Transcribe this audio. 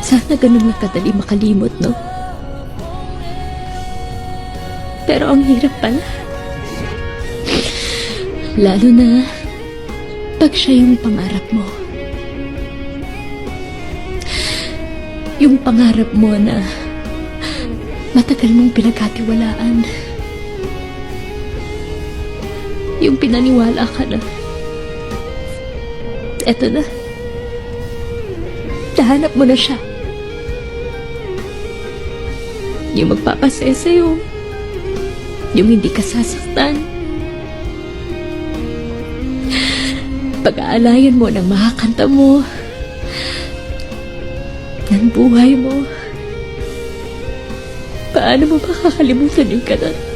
Sana ganun lang kadali makalimot, no? Pero ang hirap pala. Lalo na pag siya yung pangarap mo. Yung pangarap mo na matagal mong pinagkatiwalaan. Yung pinaniwala ka na eto na, nahanap mo na siya. Yung magpapasaya sa'yo, yung hindi ka sasaktan, pag-aalayan mo ng mga kanta mo, ng buhay mo. Paano mo makakalimutan yung ganun?